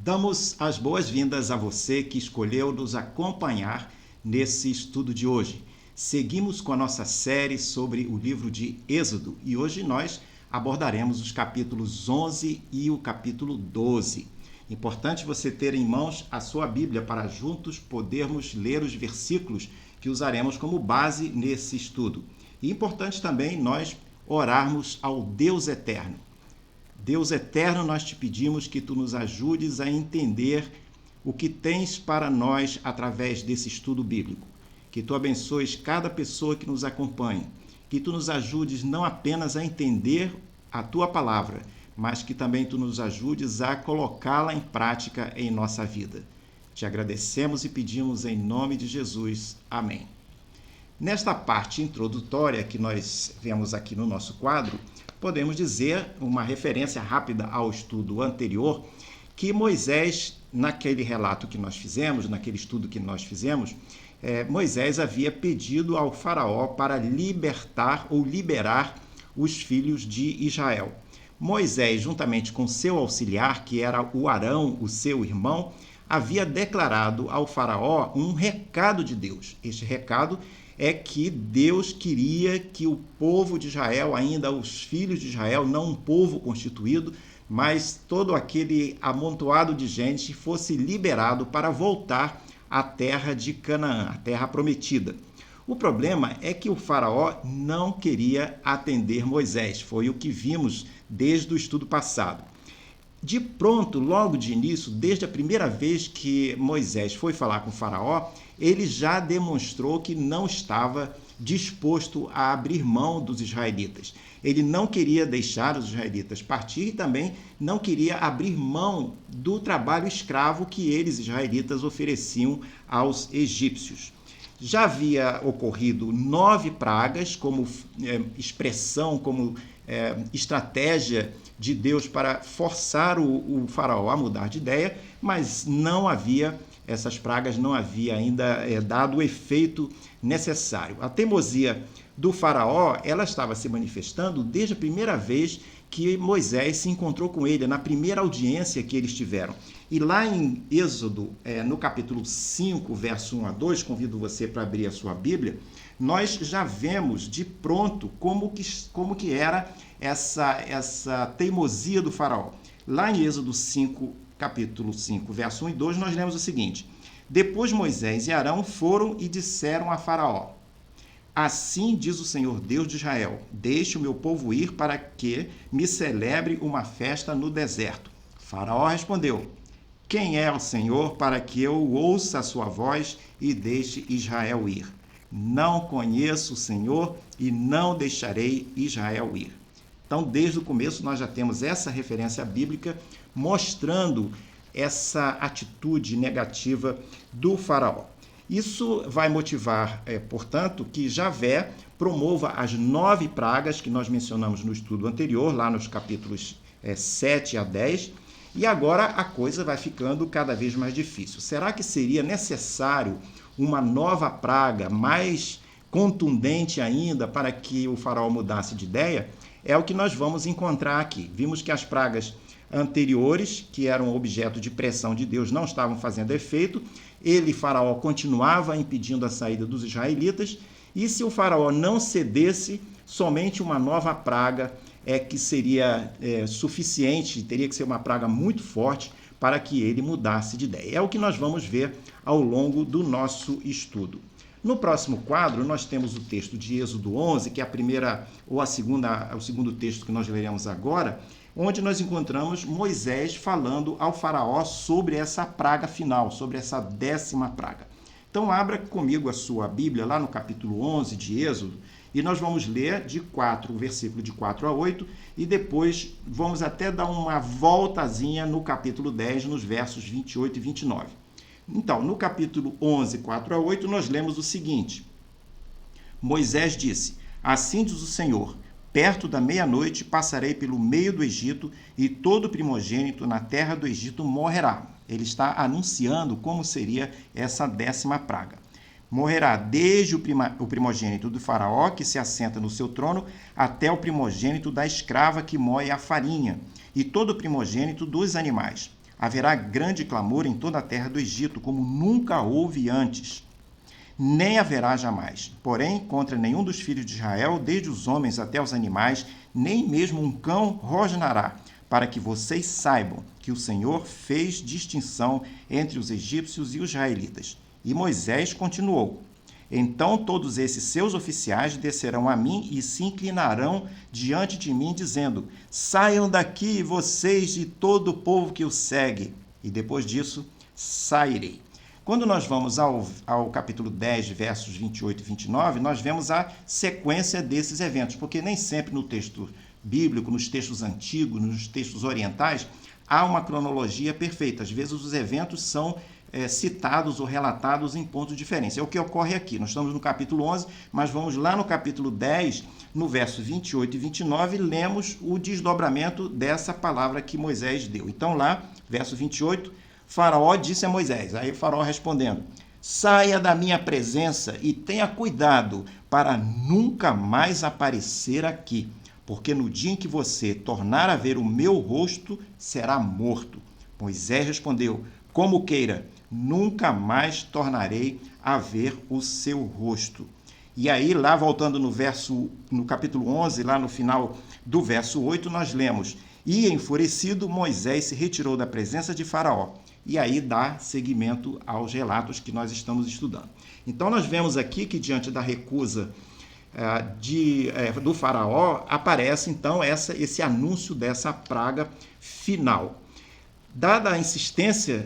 Damos as boas-vindas a você que escolheu nos acompanhar nesse estudo de hoje. Seguimos com a nossa série sobre o livro de Êxodo e hoje nós abordaremos os capítulos 11 e o capítulo 12. Importante você ter em mãos a sua Bíblia para juntos podermos ler os versículos que usaremos como base nesse estudo. E importante também nós orarmos ao Deus eterno. Deus eterno, nós te pedimos que tu nos ajudes a entender o que tens para nós através desse estudo bíblico. Que tu abençoes cada pessoa que nos acompanha. Que tu nos ajudes não apenas a entender a tua palavra, mas que também tu nos ajudes a colocá-la em prática em nossa vida. Te agradecemos e pedimos em nome de Jesus. Amém. Nesta parte introdutória que nós vemos aqui no nosso quadro, podemos dizer, uma referência rápida ao estudo anterior, que Moisés, naquele relato que nós fizemos, naquele estudo que nós fizemos, Moisés havia pedido ao faraó para libertar ou liberar os filhos de Israel. Moisés, juntamente com seu auxiliar, que era o Arão, o seu irmão, havia declarado ao faraó um recado de Deus. Este recado é que Deus queria que o povo de Israel, ainda os filhos de Israel, não um povo constituído, mas todo aquele amontoado de gente fosse liberado para voltar à terra de Canaã, a terra prometida. O problema é que o faraó não queria atender Moisés, foi o que vimos desde o estudo passado. De pronto, logo de início, desde a primeira vez que Moisés foi falar com o faraó, ele já demonstrou que não estava disposto a abrir mão dos israelitas. Ele não queria deixar os israelitas partir e também não queria abrir mão do trabalho escravo que eles, israelitas, ofereciam aos egípcios. Já havia ocorrido 9 pragas como expressão, como estratégia de Deus para forçar o faraó a mudar de ideia, mas não havia, essas pragas não havia ainda dado o efeito necessário. A teimosia do faraó, ela estava se manifestando desde a primeira vez que Moisés se encontrou com ele, na primeira audiência que eles tiveram. E lá em Êxodo, no capítulo 5, verso 1 a 2, convido você para abrir a sua Bíblia, nós já vemos de pronto como que era essa teimosia do faraó. Lá em Êxodo 5, capítulo 5, verso 1 e 2, nós lemos o seguinte: Depois Moisés e Arão foram e disseram a faraó: Assim diz o Senhor Deus de Israel, deixe o meu povo ir para que me celebre uma festa no deserto. Faraó respondeu: Quem é o Senhor para que eu ouça a sua voz e deixe Israel ir? Não conheço o Senhor e não deixarei Israel ir. Então, desde o começo, nós já temos essa referência bíblica mostrando essa atitude negativa do faraó. Isso vai motivar, portanto, que Javé promova as 9 pragas que nós mencionamos no estudo anterior, lá nos capítulos 7 a 10, e agora a coisa vai ficando cada vez mais difícil. Será que seria necessário uma nova praga mais contundente ainda para que o faraó mudasse de ideia? É o que nós vamos encontrar aqui. Vimos que as pragas anteriores, que eram objeto de pressão de Deus, não estavam fazendo efeito. Ele, faraó, continuava impedindo a saída dos israelitas. E se o faraó não cedesse, somente uma nova praga que seria suficiente, teria que ser uma praga muito forte para que ele mudasse de ideia. É o que nós vamos ver ao longo do nosso estudo. No próximo quadro, nós temos o texto de Êxodo 11, que é a primeira ou a segunda, o segundo texto que nós leremos agora, onde nós encontramos Moisés falando ao faraó sobre essa praga final, sobre essa 10ª praga. Então, abra comigo a sua Bíblia lá no capítulo 11 de Êxodo, e nós vamos ler o versículo de 4 a 8, e depois vamos até dar uma voltazinha no capítulo 10, nos versos 28 e 29. Então, no capítulo 11, 4 a 8, nós lemos o seguinte: Moisés disse: Assim diz o Senhor, perto da meia-noite passarei pelo meio do Egito, e todo primogênito na terra do Egito morrerá. Ele está anunciando como seria essa 10ª praga. Morrerá desde o primogênito do faraó, que se assenta no seu trono, até o primogênito da escrava que moe a farinha, e todo primogênito dos animais. haverá grande clamor em toda a terra do Egito, como nunca houve antes, nem haverá jamais. Porém, contra nenhum dos filhos de Israel, desde os homens até os animais, nem mesmo um cão rosnará, para que vocês saibam que o Senhor fez distinção entre os egípcios e os israelitas. E Moisés continuou: então todos esses seus oficiais descerão a mim e se inclinarão diante de mim, dizendo: saiam daqui, vocês e todo o povo que o segue. E depois disso, sairei. Quando nós vamos ao capítulo 10, versos 28 e 29, nós vemos a sequência desses eventos, porque nem sempre no texto bíblico, nos textos antigos, nos textos orientais, há uma cronologia perfeita. Às vezes os eventos são citados ou relatados em pontos diferentes. É o que ocorre aqui. Nós estamos no capítulo 11, mas vamos lá no capítulo 10, no verso 28 e 29, lemos o desdobramento dessa palavra que Moisés deu. Então lá, verso 28, Faraó disse a Moisés, aí Faraó respondendo: saia da minha presença e tenha cuidado para nunca mais aparecer aqui, porque no dia em que você tornar a ver o meu rosto, será morto. Moisés respondeu: como queira, nunca mais tornarei a ver o seu rosto. E aí, lá voltando no capítulo 11, lá no final do verso 8, nós lemos: e enfurecido, Moisés se retirou da presença de Faraó. E aí dá seguimento aos relatos que nós estamos estudando. Então, nós vemos aqui que, diante da recusa do Faraó, aparece, então, esse anúncio dessa praga final. Dada a insistência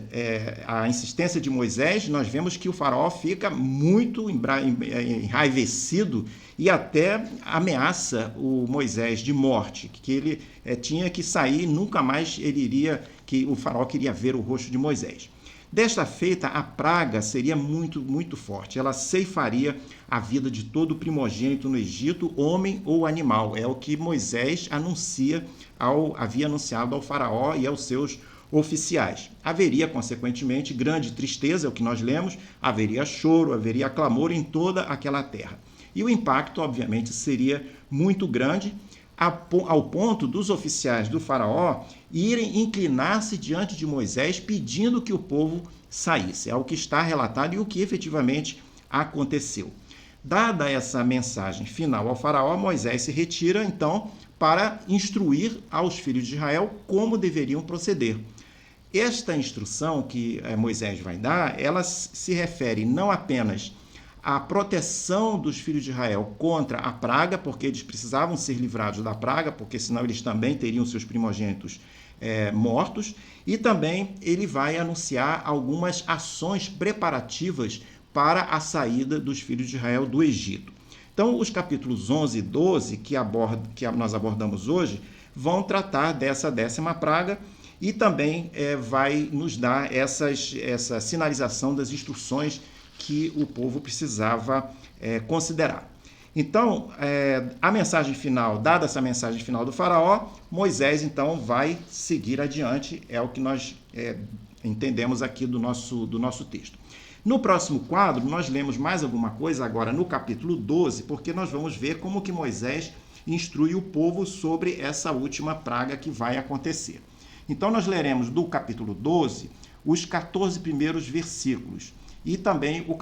de Moisés, nós vemos que o Faraó fica muito enraivecido e até ameaça o Moisés de morte, que ele tinha que sair, nunca mais que o Faraó queria ver o rosto de Moisés. Desta feita, a praga seria muito, muito forte. Ela ceifaria a vida de todo primogênito no Egito, homem ou animal. É o que Moisés havia anunciado ao Faraó e aos seus oficiais. Haveria, consequentemente, grande tristeza, é o que nós lemos, haveria choro, haveria clamor em toda aquela terra. E o impacto, obviamente, seria muito grande, ao ponto dos oficiais do Faraó irem inclinar-se diante de Moisés pedindo que o povo saísse. É o que está relatado e o que efetivamente aconteceu. Dada essa mensagem final ao Faraó, Moisés se retira, então, para instruir aos filhos de Israel como deveriam proceder. Esta instrução que Moisés vai dar, ela se refere não apenas à proteção dos filhos de Israel contra a praga, porque eles precisavam ser livrados da praga, porque senão eles também teriam seus primogênitos mortos, e também ele vai anunciar algumas ações preparativas para a saída dos filhos de Israel do Egito. Então, os capítulos 11 e 12, que nós abordamos hoje, vão tratar dessa 10ª praga e também vai nos dar essa sinalização das instruções que o povo precisava considerar. Então, dada essa mensagem final do Faraó, Moisés, então, vai seguir adiante, é o que nós entendemos aqui do nosso texto. No próximo quadro, nós lemos mais alguma coisa agora no capítulo 12, porque nós vamos ver como que Moisés instrui o povo sobre essa última praga que vai acontecer. Então, nós leremos do capítulo 12 os 14 primeiros versículos e também o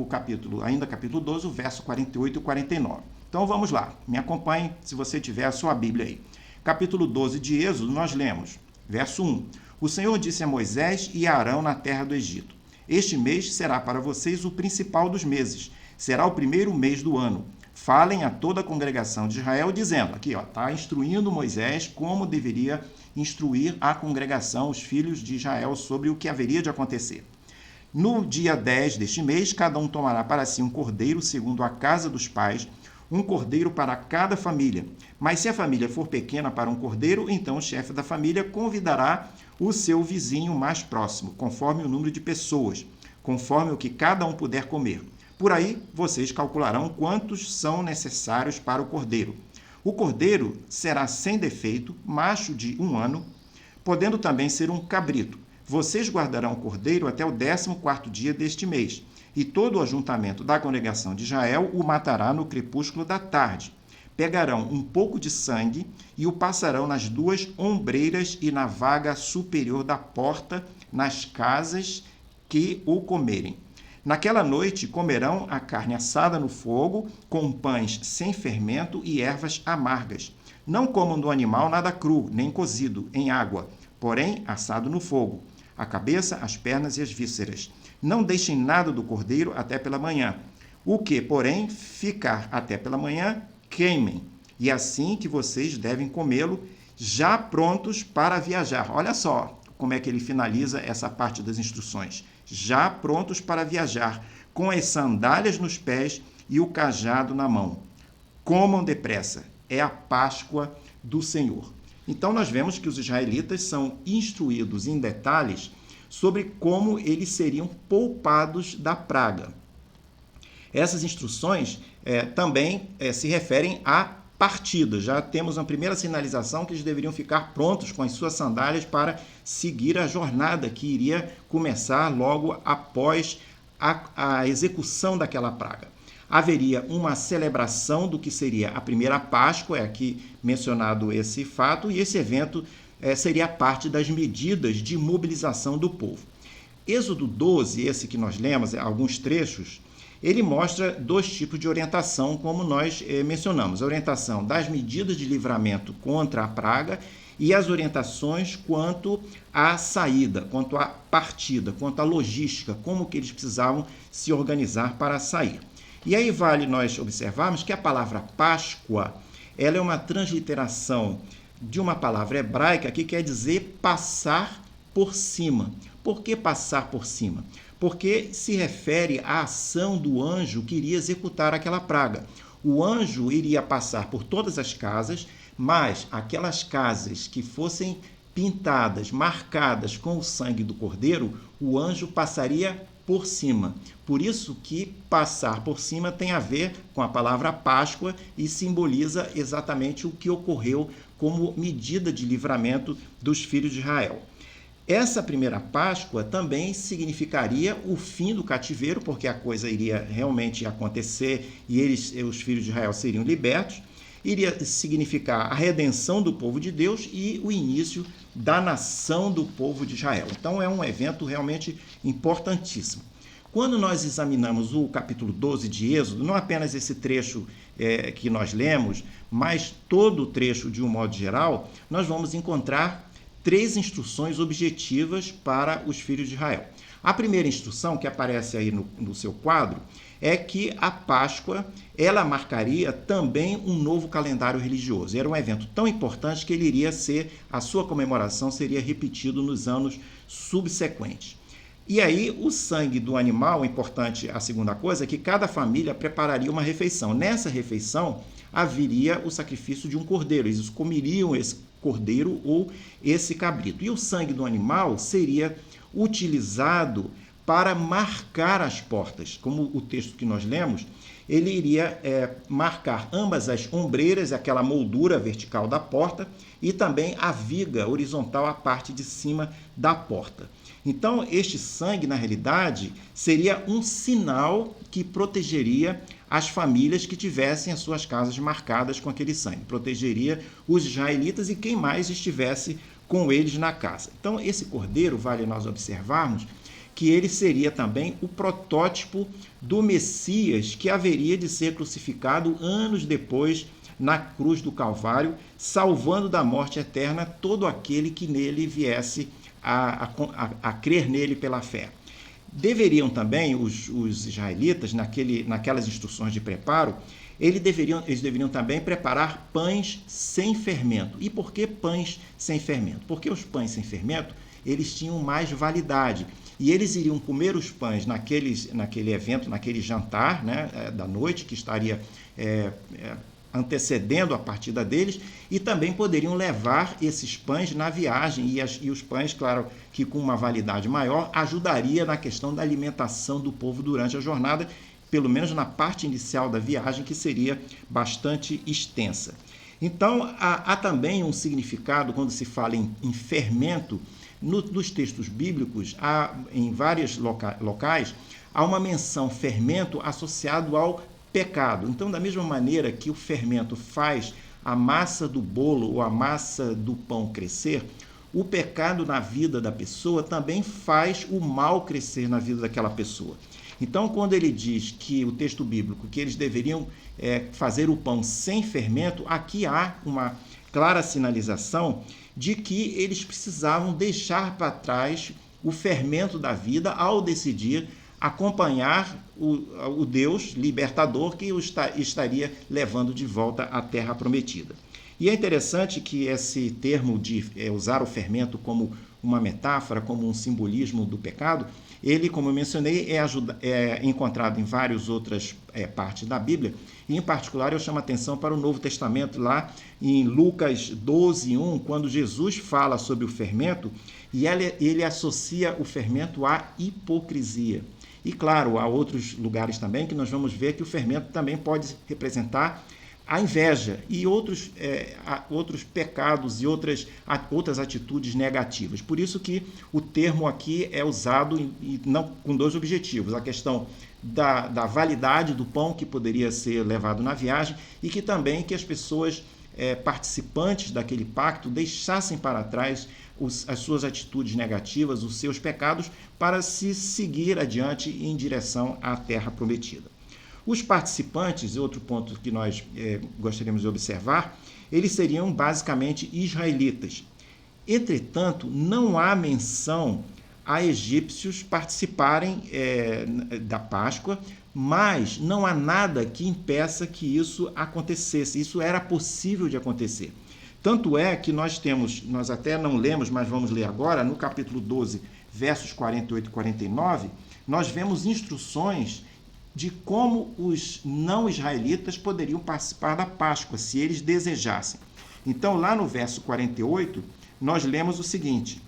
capítulo 12, o verso 48 e 49. Então, vamos lá. Me acompanhe se você tiver a sua Bíblia aí. Capítulo 12 de Êxodo, nós lemos, verso 1. O Senhor disse a Moisés e a Arão na terra do Egito: este mês será para vocês o principal dos meses. Será o primeiro mês do ano. Falem a toda a congregação de Israel, dizendo, aqui está instruindo Moisés como deveria instruir a congregação, os filhos de Israel, sobre o que haveria de acontecer. No dia 10 deste mês, cada um tomará para si um cordeiro, segundo a casa dos pais, um cordeiro para cada família. Mas se a família for pequena para um cordeiro, então o chefe da família convidará o seu vizinho mais próximo, conforme o número de pessoas, conforme o que cada um puder comer. Por aí, vocês calcularão quantos são necessários para o cordeiro. O cordeiro será sem defeito, macho de 1 ano, podendo também ser um cabrito. Vocês guardarão o cordeiro até o 14º dia deste mês, e todo o ajuntamento da congregação de Israel o matará no crepúsculo da tarde. pegarão um pouco de sangue e o passarão nas 2 ombreiras e na vaga superior da porta, nas casas que o comerem. Naquela noite comerão a carne assada no fogo, com pães sem fermento e ervas amargas. Não comam do animal nada cru, nem cozido, em água, porém assado no fogo, a cabeça, as pernas e as vísceras. Não deixem nada do cordeiro até pela manhã. O que, porém, ficar até pela manhã, queimem. E assim que vocês devem comê-lo, já prontos para viajar. Olha só como é que ele finaliza essa parte das instruções. Já prontos para viajar, com as sandálias nos pés e o cajado na mão. Comam depressa, é a Páscoa do Senhor. Então nós vemos que os israelitas são instruídos em detalhes sobre como eles seriam poupados da praga. Essas instruções também se referem à partida. Já temos uma primeira sinalização que eles deveriam ficar prontos com as suas sandálias para seguir a jornada que iria começar logo após a execução daquela praga. Haveria uma celebração do que seria a primeira Páscoa, é aqui mencionado esse fato, e esse evento seria parte das medidas de mobilização do povo. Êxodo 12, esse que nós lemos, alguns trechos, ele mostra 2 tipos de orientação, como nós mencionamos. A orientação das medidas de livramento contra a praga e as orientações quanto à saída, quanto à partida, quanto à logística, como que eles precisavam se organizar para sair. E aí vale nós observarmos que a palavra Páscoa, ela é uma transliteração de uma palavra hebraica que quer dizer passar por cima. Por que passar por cima? Porque se refere à ação do anjo que iria executar aquela praga. O anjo iria passar por todas as casas, mas aquelas casas que fossem pintadas, marcadas com o sangue do cordeiro, o anjo passaria por cima. Por isso que passar por cima tem a ver com a palavra Páscoa e simboliza exatamente o que ocorreu como medida de livramento dos filhos de Israel. Essa primeira Páscoa também significaria o fim do cativeiro, porque a coisa iria realmente acontecer e os filhos de Israel seriam libertos. Iria significar a redenção do povo de Deus e o início da nação do povo de Israel. Então é um evento realmente importantíssimo. Quando nós examinamos o capítulo 12 de Êxodo, não apenas esse trecho que nós lemos, mas todo o trecho de um modo geral, nós vamos encontrar 3 instruções objetivas para os filhos de Israel. A primeira instrução, que aparece aí no seu quadro, é que a Páscoa, ela marcaria também um novo calendário religioso. Era um evento tão importante que a sua comemoração seria repetido nos anos subsequentes. E aí, o sangue do animal, importante, a segunda coisa, é que cada família prepararia uma refeição. Nessa refeição, haveria o sacrifício de um cordeiro. Eles comeriam esse cordeiro ou esse cabrito. E o sangue do animal seria utilizado para marcar as portas. Como o texto que nós lemos, ele iria marcar ambas as ombreiras, aquela moldura vertical da porta, e também a viga horizontal, a parte de cima da porta. Então, este sangue, na realidade, seria um sinal que protegeria as famílias que tivessem as suas casas marcadas com aquele sangue. Protegeria os israelitas e quem mais estivesse com eles na casa. Então, esse cordeiro, vale nós observarmos, que ele seria também o protótipo do Messias que haveria de ser crucificado anos depois na cruz do Calvário, salvando da morte eterna todo aquele que nele viesse a crer nele pela fé. Deveriam também, os israelitas, naquelas instruções de preparo, eles deveriam também preparar pães sem fermento. E por que pães sem fermento? Porque os pães sem fermento, eles tinham mais validade. E eles iriam comer os pães naquele evento, naquele jantar, né, da noite, que estaria antecedendo a partida deles, e também poderiam levar esses pães na viagem, e os pães, claro, que com uma validade maior, ajudaria na questão da alimentação do povo durante a jornada, pelo menos na parte inicial da viagem, que seria bastante extensa. Então, há também um significado, quando se fala em fermento, nos textos bíblicos, em vários locais, há uma menção fermento associado ao pecado. Então, da mesma maneira que o fermento faz a massa do bolo ou a massa do pão crescer, o pecado na vida da pessoa também faz o mal crescer na vida daquela pessoa. Então, quando ele diz que o texto bíblico, que eles deveriam fazer o pão sem fermento, aqui há uma clara sinalização de que eles precisavam deixar para trás o fermento da vida ao decidir acompanhar o Deus libertador que o estaria levando de volta à terra prometida. E é interessante que esse termo de usar o fermento como uma metáfora, como um simbolismo do pecado, ele, como eu mencionei, é encontrado em várias outras partes da Bíblia, e em particular eu chamo a atenção para o Novo Testamento, lá em Lucas 12:1, quando Jesus fala sobre o fermento, e ele associa o fermento à hipocrisia. E claro, há outros lugares também que nós vamos ver que o fermento também pode representar a inveja e outros pecados e outras atitudes negativas. Por isso que o termo aqui é usado não, com dois objetivos: a questão da validade do pão que poderia ser levado na viagem e que também que as pessoas participantes daquele pacto deixassem para trás as suas atitudes negativas, os seus pecados, para se seguir adiante em direção à terra prometida. Os participantes, outro ponto que nós gostaríamos de observar, eles seriam basicamente israelitas. Entretanto, não há menção a egípcios participarem da Páscoa, mas não há nada que impeça que isso acontecesse. Isso era possível de acontecer. Tanto é que nós até não lemos, mas vamos ler agora, no capítulo 12, versos 48 e 49, nós vemos instruções de como os não-israelitas poderiam participar da Páscoa, se eles desejassem. Então, lá no verso 48, nós lemos o seguinte,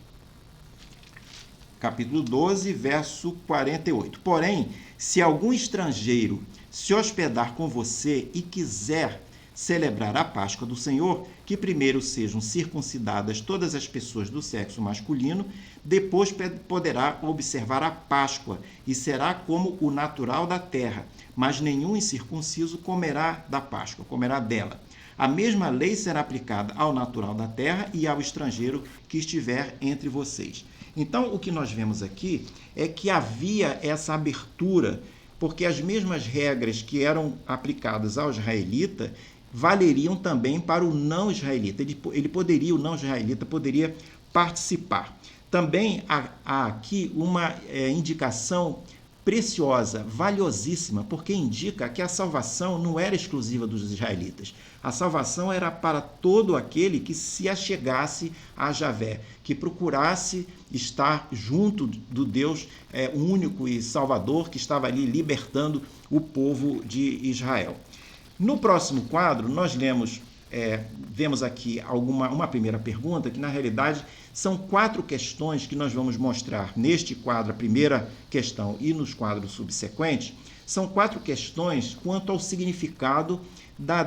capítulo 12, verso 48. Porém, se algum estrangeiro se hospedar com você e quiser celebrar a Páscoa do Senhor, que primeiro sejam circuncidadas todas as pessoas do sexo masculino, depois poderá observar a Páscoa, e será como o natural da terra, mas nenhum incircunciso comerá da Páscoa, comerá dela. A mesma lei será aplicada ao natural da terra e ao estrangeiro que estiver entre vocês. Então, o que nós vemos aqui é que havia essa abertura, porque as mesmas regras que eram aplicadas ao israelita valeriam também para o não-israelita. O não-israelita poderia participar. Também há aqui uma indicação preciosa, valiosíssima, porque indica que a salvação não era exclusiva dos israelitas. A salvação era para todo aquele que se achegasse a Javé, que procurasse estar junto do Deus único e salvador que estava ali libertando o povo de Israel. No próximo quadro, nós vemos aqui uma primeira pergunta, que na realidade são 4 questões que nós vamos mostrar neste quadro, a primeira questão e nos quadros subsequentes. São 4 questões quanto ao significado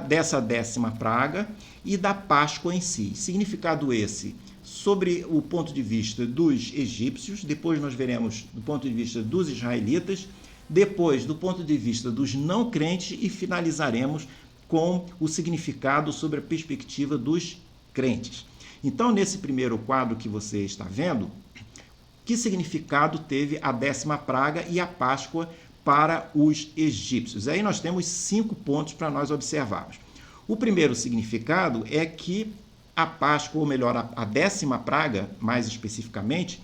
dessa 10ª praga e da Páscoa em si. Significado esse sobre o ponto de vista dos egípcios, depois nós veremos do ponto de vista dos israelitas, depois do ponto de vista dos não crentes e finalizaremos com o significado sobre a perspectiva dos crentes. Então, nesse primeiro quadro que você está vendo, que significado teve a 10ª praga e a Páscoa para os egípcios? Aí nós temos 5 pontos para nós observarmos. O primeiro significado é que a Páscoa, ou melhor, a 10ª praga, mais especificamente,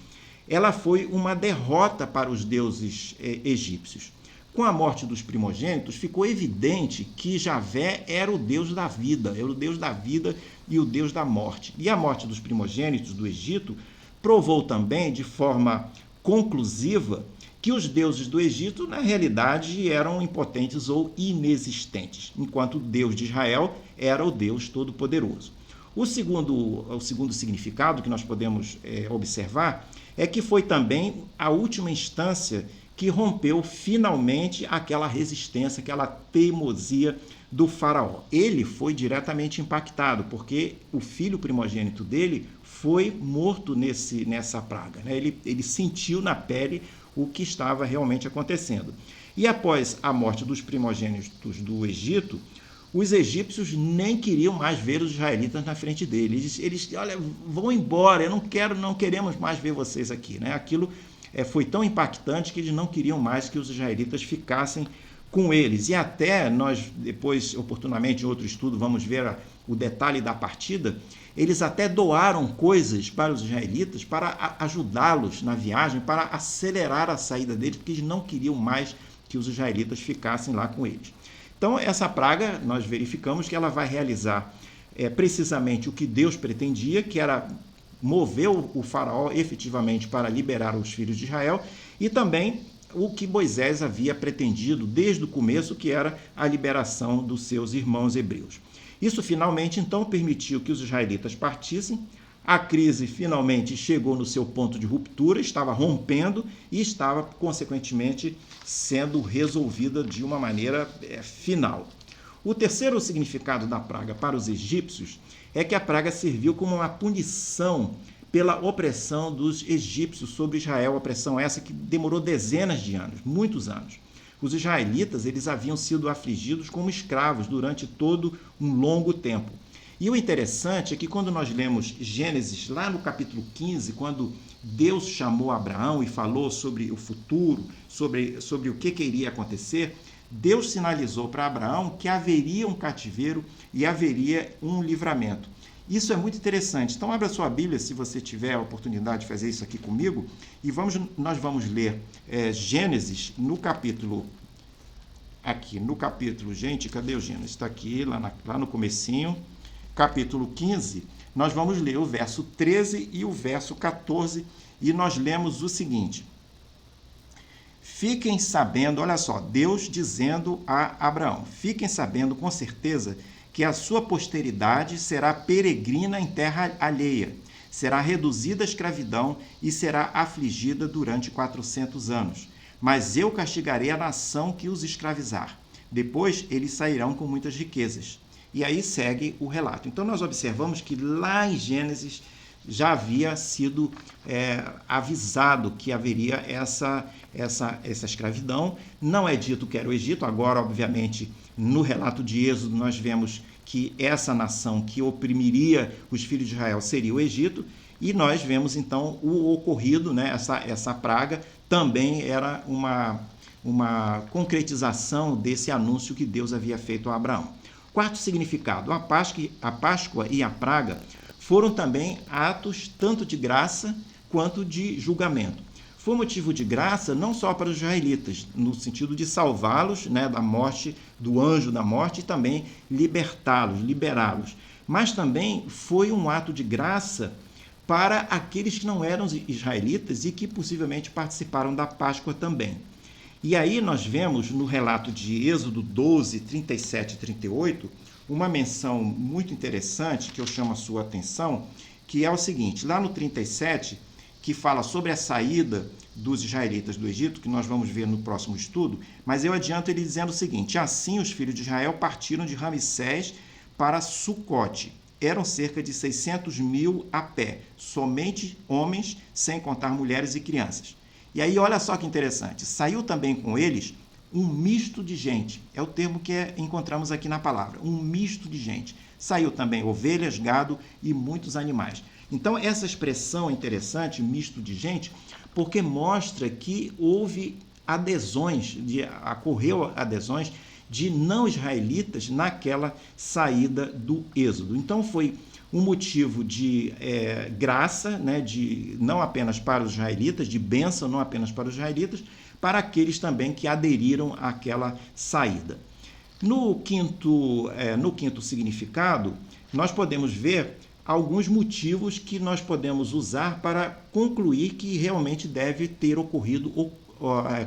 ela foi uma derrota para os deuses egípcios. Com a morte dos primogênitos, ficou evidente que Javé era o Deus da vida, e o Deus da morte. E a morte dos primogênitos do Egito provou também, de forma conclusiva, que os deuses do Egito, na realidade, eram impotentes ou inexistentes, enquanto o Deus de Israel era o Deus Todo-Poderoso. O segundo significado que nós podemos observar é que foi também a última instância que rompeu finalmente aquela resistência, aquela teimosia do faraó. Ele foi diretamente impactado, porque o filho primogênito dele foi morto nessa praga, né? Ele sentiu na pele o que estava realmente acontecendo. E após a morte dos primogênitos do Egito, os egípcios nem queriam mais ver os israelitas na frente deles. Eles olha, vão embora, não queremos mais ver vocês aqui, né? Aquilo foi tão impactante que eles não queriam mais que os israelitas ficassem com eles. E até nós, depois, oportunamente, em outro estudo, vamos ver o detalhe da partida, eles até doaram coisas para os israelitas para ajudá-los na viagem, para acelerar a saída deles, porque eles não queriam mais que os israelitas ficassem lá com eles. Então, essa praga, nós verificamos que ela vai realizar precisamente o que Deus pretendia, que era mover o faraó efetivamente para liberar os filhos de Israel, e também o que Moisés havia pretendido desde o começo, que era a liberação dos seus irmãos hebreus. Isso finalmente, então, permitiu que os israelitas partissem. A crise finalmente chegou no seu ponto de ruptura, estava rompendo e estava, consequentemente, sendo resolvida de uma maneira final. O terceiro significado da praga para os egípcios é que a praga serviu como uma punição pela opressão dos egípcios sobre Israel, opressão essa que demorou dezenas de anos, muitos anos. Os israelitas eles haviam sido afligidos como escravos durante todo um longo tempo. E o interessante é que quando nós lemos Gênesis, lá no capítulo 15, quando Deus chamou Abraão e falou sobre o futuro, sobre o que iria acontecer, Deus sinalizou para Abraão que haveria um cativeiro e haveria um livramento. Isso é muito interessante. Então, abra sua Bíblia, se você tiver a oportunidade de fazer isso aqui comigo, e nós vamos ler Gênesis no capítulo... Gente, cadê o Gênesis? Está aqui, lá no comecinho, capítulo 15, nós vamos ler o verso 13 e o verso 14, e nós lemos o seguinte: fiquem sabendo, olha só, Deus dizendo a Abraão, fiquem sabendo com certeza que a sua posteridade será peregrina em terra alheia, será reduzida à escravidão e será afligida durante 400 anos. Mas eu castigarei a nação que os escravizar. Depois eles sairão com muitas riquezas. E aí segue o relato. Então nós observamos que lá em Gênesis já havia sido avisado que haveria essa escravidão. Não é dito que era o Egito. Agora, obviamente, no relato de Êxodo, nós vemos que essa nação que oprimiria os filhos de Israel seria o Egito. E nós vemos, então, o ocorrido, né? Essa praga também era uma concretização desse anúncio que Deus havia feito a Abraão. Quarto significado, a Páscoa e a praga foram também atos tanto de graça quanto de julgamento. Foi motivo de graça não só para os israelitas, no sentido de salvá-los, né, da morte, do anjo da morte, e também liberá-los, mas também foi um ato de graça para aqueles que não eram israelitas e que possivelmente participaram da Páscoa também. E aí nós vemos no relato de Êxodo 12, 37 e 38, uma menção muito interessante que eu chamo a sua atenção, que é o seguinte: lá no 37, que fala sobre a saída dos israelitas do Egito, que nós vamos ver no próximo estudo, mas eu adianto ele dizendo o seguinte: assim os filhos de Israel partiram de Ramsés para Sucote. Eram cerca de 600.000 a pé, somente homens, sem contar mulheres e crianças. E aí, olha só que interessante, saiu também com eles um misto de gente, é o termo que encontramos aqui na palavra, um misto de gente. Saiu também ovelhas, gado e muitos animais. Então, essa expressão é interessante, misto de gente, porque mostra que houve ocorreu adesões de não israelitas naquela saída do Êxodo. Então, foi um motivo de graça, né, não apenas para os israelitas, de bênção não apenas para os israelitas, para aqueles também que aderiram àquela saída. No quinto significado, nós podemos ver alguns motivos que nós podemos usar para concluir que realmente deve ter ocorrido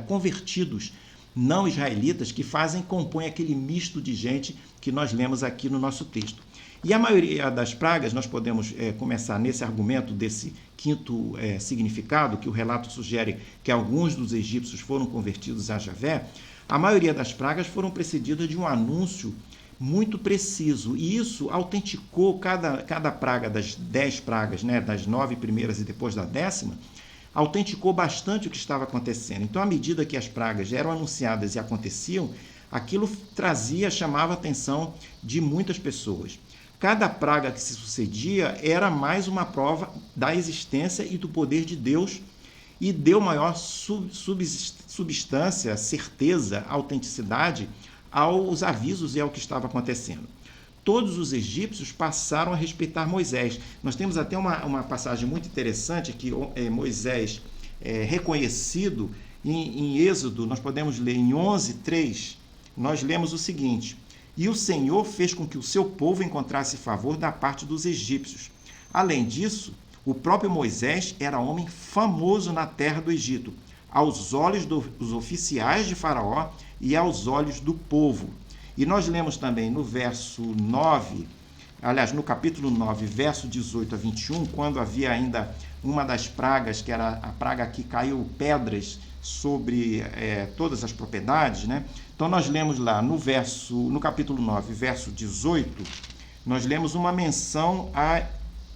convertidos não israelitas que compõem aquele misto de gente que nós lemos aqui no nosso texto. E a maioria das pragas, nós podemos começar nesse argumento desse quinto significado, que o relato sugere que alguns dos egípcios foram convertidos a Javé. A maioria das pragas foram precedidas de um anúncio muito preciso, e isso autenticou cada praga das 10 pragas, né, das 9 primeiras e depois da 10ª, autenticou bastante o que estava acontecendo. Então, à medida que as pragas eram anunciadas e aconteciam, aquilo chamava a atenção de muitas pessoas. Cada praga que se sucedia era mais uma prova da existência e do poder de Deus e deu maior substância, certeza, autenticidade aos avisos e ao que estava acontecendo. Todos os egípcios passaram a respeitar Moisés. Nós temos até uma passagem muito interessante que Moisés é reconhecido em Êxodo, nós podemos ler em 11:3, nós lemos o seguinte: e o Senhor fez com que o seu povo encontrasse favor da parte dos egípcios. Além disso, o próprio Moisés era homem famoso na terra do Egito, aos olhos dos oficiais de Faraó e aos olhos do povo. E nós lemos também no verso 9, aliás, no capítulo 9, verso 18 a 21, quando havia ainda uma das pragas, que era a praga que caiu pedras sobre todas as propriedades, né? Então nós lemos lá no capítulo 9, verso 18, nós lemos uma menção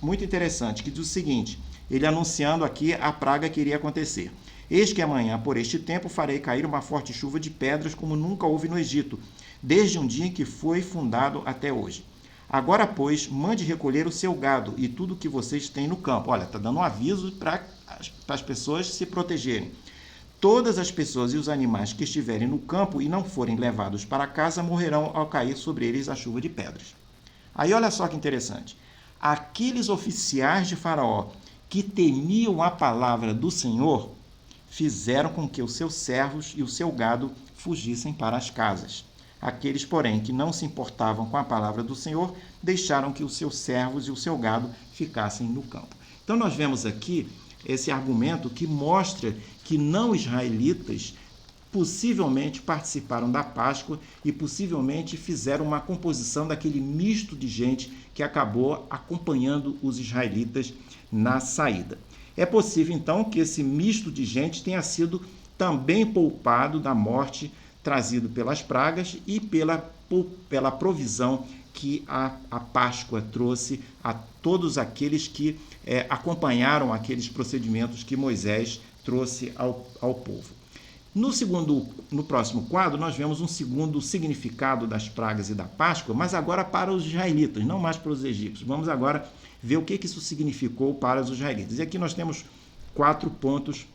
muito interessante, que diz o seguinte, ele anunciando aqui a praga que iria acontecer. Eis que amanhã, por este tempo, farei cair uma forte chuva de pedras como nunca houve no Egito, desde um dia em que foi fundado até hoje. Agora, pois, mande recolher o seu gado e tudo que vocês têm no campo. Olha, está dando um aviso para as pessoas se protegerem. Todas as pessoas e os animais que estiverem no campo e não forem levados para casa morrerão ao cair sobre eles a chuva de pedras. Aí olha só que interessante. Aqueles oficiais de Faraó que temiam a palavra do Senhor fizeram com que os seus servos e o seu gado fugissem para as casas. Aqueles, porém, que não se importavam com a palavra do Senhor, deixaram que os seus servos e o seu gado ficassem no campo. Então nós vemos aqui esse argumento que mostra que não israelitas possivelmente participaram da Páscoa e possivelmente fizeram uma composição daquele misto de gente que acabou acompanhando os israelitas na saída. É possível, então, que esse misto de gente tenha sido também poupado da morte trazido pelas pragas e pela provisão que a Páscoa trouxe a todos aqueles que acompanharam aqueles procedimentos que Moisés trouxe ao povo. No próximo quadro, nós vemos um segundo significado das pragas e da Páscoa, mas agora para os israelitas, não mais para os egípcios. Vamos agora ver o que isso significou para os israelitas. E aqui nós temos 4 pontos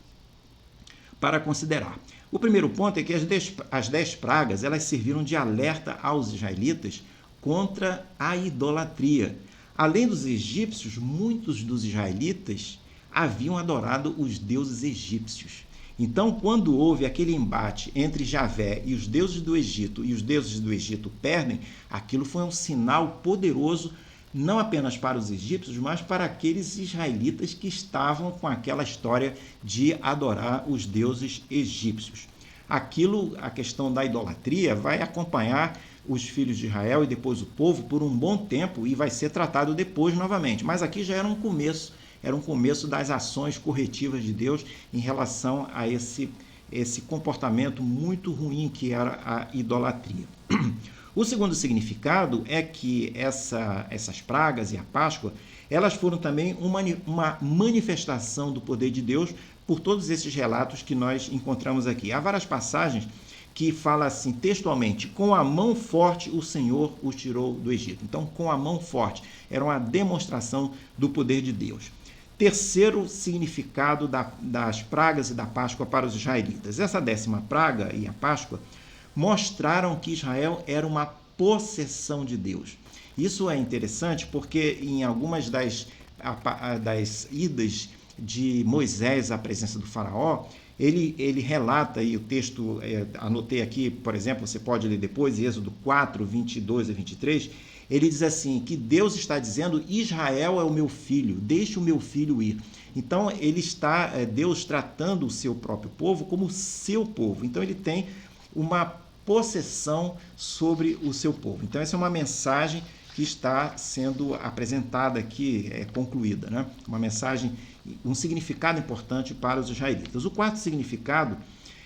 para considerar. O primeiro ponto é que as 10 pragas elas serviram de alerta aos israelitas contra a idolatria. Além dos egípcios, muitos dos israelitas haviam adorado os deuses egípcios. Então, quando houve aquele embate entre Javé e os deuses do Egito, e os deuses do Egito perdem, aquilo foi um sinal poderoso, não apenas para os egípcios, mas para aqueles israelitas que estavam com aquela história de adorar os deuses egípcios. A questão da idolatria, vai acompanhar os filhos de Israel e depois o povo por um bom tempo e vai ser tratado depois novamente. Mas aqui já era um começo das ações corretivas de Deus em relação a esse comportamento muito ruim que era a idolatria. O segundo significado é que essas pragas e a Páscoa, elas foram também uma manifestação do poder de Deus por todos esses relatos que nós encontramos aqui. Há várias passagens que falam assim textualmente, com a mão forte o Senhor os tirou do Egito. Então, com a mão forte, era uma demonstração do poder de Deus. Terceiro significado das pragas e da Páscoa para os israelitas. Essa 10ª praga e a Páscoa mostraram que Israel era uma possessão de Deus. Isso é interessante porque em algumas das idas de Moisés à presença do faraó, ele relata, e o texto, anotei aqui, por exemplo, você pode ler depois, Êxodo 4, 22 a 23, ele diz assim, que Deus está dizendo, Israel é o meu filho, deixe o meu filho ir. Então, Deus tratando o seu próprio povo como seu povo. Então, ele tem uma possessão sobre o seu povo. Então, essa é uma mensagem que está sendo apresentada aqui, concluída, né? Uma mensagem, um significado importante para os israelitas. O quarto significado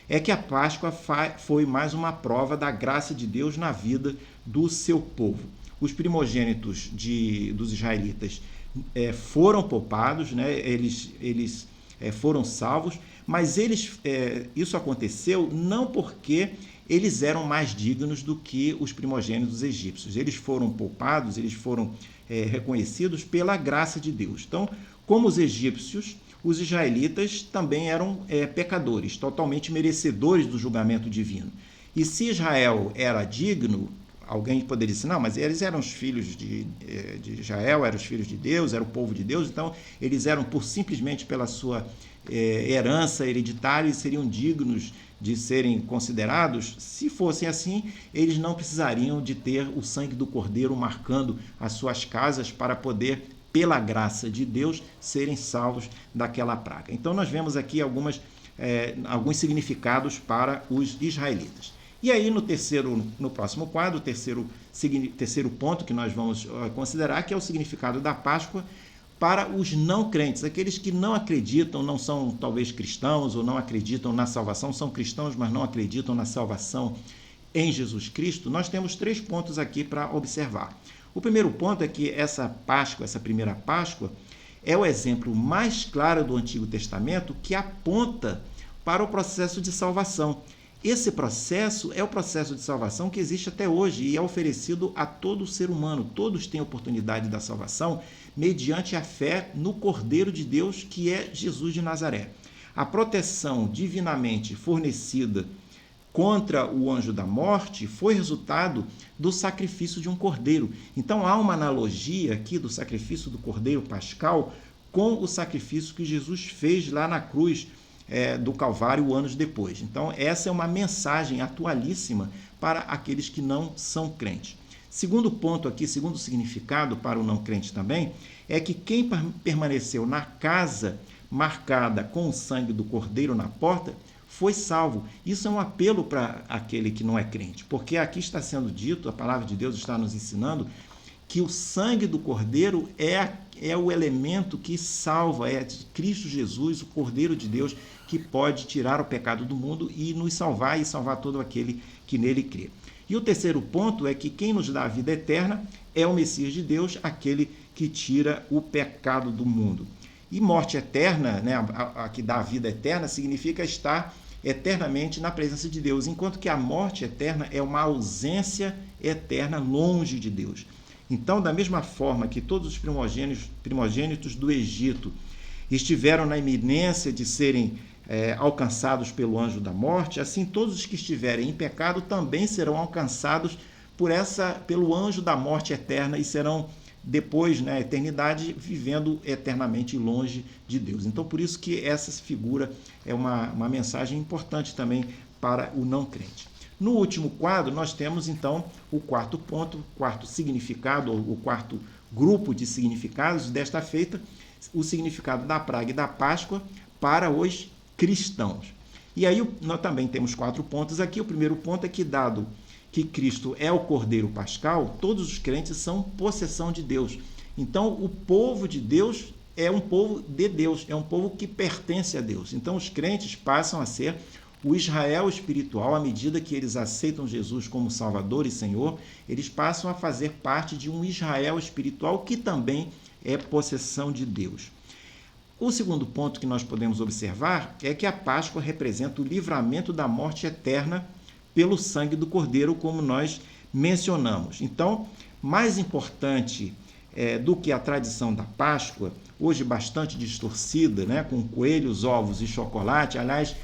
é que a Páscoa foi mais uma prova da graça de Deus na vida do seu povo. Os primogênitos dos israelitas foram poupados, né? Eles foram salvos, mas isso aconteceu não porque eles eram mais dignos do que os primogênitos egípcios. Eles foram poupados, eles foram reconhecidos pela graça de Deus. Então, como os egípcios, os israelitas também eram pecadores, totalmente merecedores do julgamento divino. E se Israel era digno, alguém poderia dizer, não, mas eles eram os filhos de Israel, eram os filhos de Deus, era o povo de Deus, então eles eram, simplesmente pela sua herança hereditária, e seriam dignos de serem considerados. Se fossem assim, eles não precisariam de ter o sangue do Cordeiro marcando as suas casas para poder, pela graça de Deus, serem salvos daquela praga. Então nós vemos aqui alguns significados para os israelitas. E aí no próximo quadro, o terceiro ponto que nós vamos considerar, que é o significado da Páscoa para os não crentes, aqueles que não acreditam, não são talvez cristãos ou não acreditam na salvação, são cristãos, mas não acreditam na salvação em Jesus Cristo. Nós temos 3 pontos aqui para observar. O primeiro ponto é que essa Páscoa, essa primeira Páscoa, é o exemplo mais claro do Antigo Testamento que aponta para o processo de salvação. Esse processo é o processo de salvação que existe até hoje e é oferecido a todo ser humano. Todos têm oportunidade da salvação mediante a fé no Cordeiro de Deus, que é Jesus de Nazaré. A proteção divinamente fornecida contra o anjo da morte foi resultado do sacrifício de um cordeiro. Então há uma analogia aqui do sacrifício do cordeiro pascal com o sacrifício que Jesus fez lá na cruz do Calvário anos depois. Então essa é uma mensagem atualíssima para aqueles que não são crentes. Segundo ponto aqui, segundo significado para o não crente também, é que quem permaneceu na casa marcada com o sangue do cordeiro na porta foi salvo. Isso é um apelo para aquele que não é crente, porque aqui está sendo dito, a palavra de Deus está nos ensinando, que o sangue do cordeiro é o elemento que salva, é Cristo Jesus, o Cordeiro de Deus, que pode tirar o pecado do mundo e nos salvar e salvar todo aquele que nele crê. E o terceiro ponto é que quem nos dá a vida eterna é o Messias de Deus, aquele que tira o pecado do mundo. E morte eterna, né, a que dá a vida eterna, significa estar eternamente na presença de Deus, enquanto que a morte eterna é uma ausência eterna longe de Deus. Então, da mesma forma que todos os primogênitos do Egito estiveram na iminência de serem alcançados pelo anjo da morte, assim todos os que estiverem em pecado também serão alcançados pelo anjo da morte eterna e serão depois, na eternidade, vivendo eternamente longe de Deus. Então, por isso que essa figura é uma mensagem importante também para o não crente. No último quadro, nós temos, então, o quarto ponto, o quarto significado, ou o quarto grupo de significados desta feita, o significado da praga e da Páscoa para os cristãos. E aí nós também temos 4 pontos aqui. O primeiro ponto é que, dado que Cristo é o Cordeiro Pascal, todos os crentes são possessão de Deus. Então, o povo de Deus é um povo de Deus, é um povo que pertence a Deus. Então, os crentes passam a ser o Israel espiritual. À medida que eles aceitam Jesus como Salvador e Senhor, eles passam a fazer parte de um Israel espiritual que também é possessão de Deus. O segundo ponto que nós podemos observar é que a Páscoa representa o livramento da morte eterna pelo sangue do Cordeiro, como nós mencionamos. Então, mais importante do que a tradição da Páscoa, hoje bastante distorcida, né, com coelhos, ovos e chocolate. Aliás,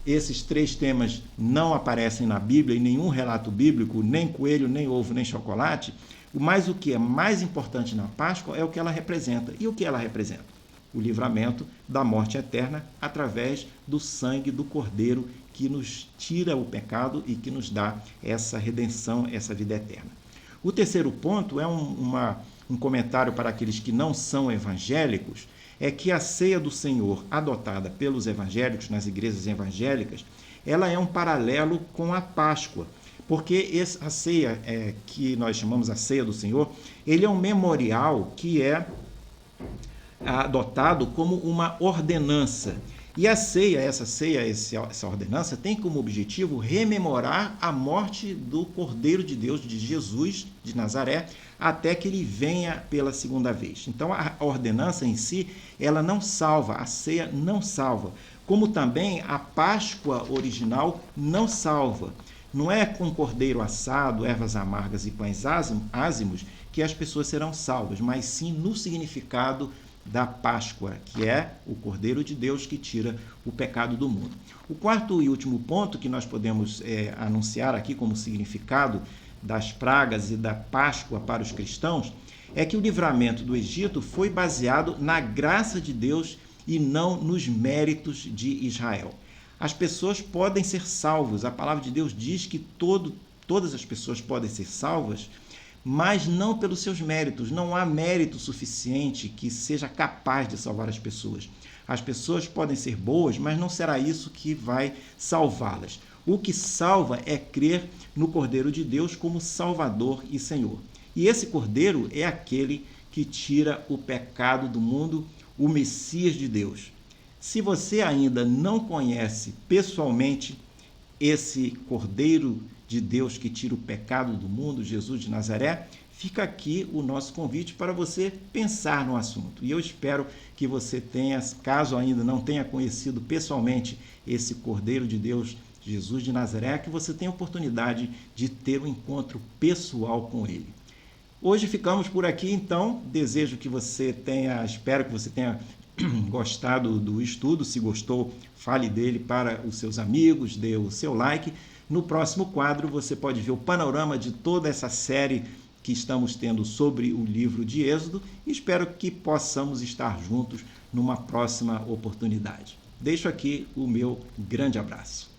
esses 3 temas não aparecem na Bíblia, em nenhum relato bíblico, nem coelho, nem ovo, nem chocolate. Mas o que é mais importante na Páscoa é o que ela representa. E o que ela representa? O livramento da morte eterna através do sangue do Cordeiro, que nos tira o pecado e que nos dá essa redenção, essa vida eterna. O terceiro ponto é um comentário para aqueles que não são evangélicos, é que a ceia do Senhor, adotada pelos evangélicos nas igrejas evangélicas, ela é um paralelo com a Páscoa, porque a ceia que nós chamamos a ceia do Senhor, ele é um memorial que é adotado como uma ordenança. E a ceia, essa ordenança, tem como objetivo rememorar a morte do Cordeiro de Deus, de Jesus de Nazaré, até que ele venha pela segunda vez. Então, a ordenança em si, ela não salva, a ceia não salva, como também a Páscoa original não salva. Não é com cordeiro assado, ervas amargas e pães ázimos que as pessoas serão salvas, mas sim no significado da Páscoa, que é o Cordeiro de Deus que tira o pecado do mundo. O quarto e último ponto que nós podemos anunciar aqui como significado das pragas e da Páscoa para os cristãos é que o livramento do Egito foi baseado na graça de Deus e não nos méritos de Israel. As pessoas podem ser salvas, a palavra de Deus diz que todas as pessoas podem ser salvas, mas não pelos seus méritos. Não há mérito suficiente que seja capaz de salvar as pessoas. As pessoas podem ser boas, mas não será isso que vai salvá-las. O que salva é crer no Cordeiro de Deus como Salvador e Senhor. E esse Cordeiro é aquele que tira o pecado do mundo, o Messias de Deus. Se você ainda não conhece pessoalmente esse Cordeiro de Deus que tira o pecado do mundo, Jesus de Nazaré, fica aqui o nosso convite para você pensar no assunto. E eu espero que você tenha, caso ainda não tenha conhecido pessoalmente esse Cordeiro de Deus, Jesus de Nazaré, que você tenha a oportunidade de ter um encontro pessoal com ele. Hoje ficamos por aqui, então. Desejo que você tenha, espero que você tenha gostado do estudo. Se gostou, fale dele para os seus amigos, dê o seu like. No próximo quadro, você pode ver o panorama de toda essa série que estamos tendo sobre o livro de Êxodo e espero que possamos estar juntos numa próxima oportunidade. Deixo aqui o meu grande abraço.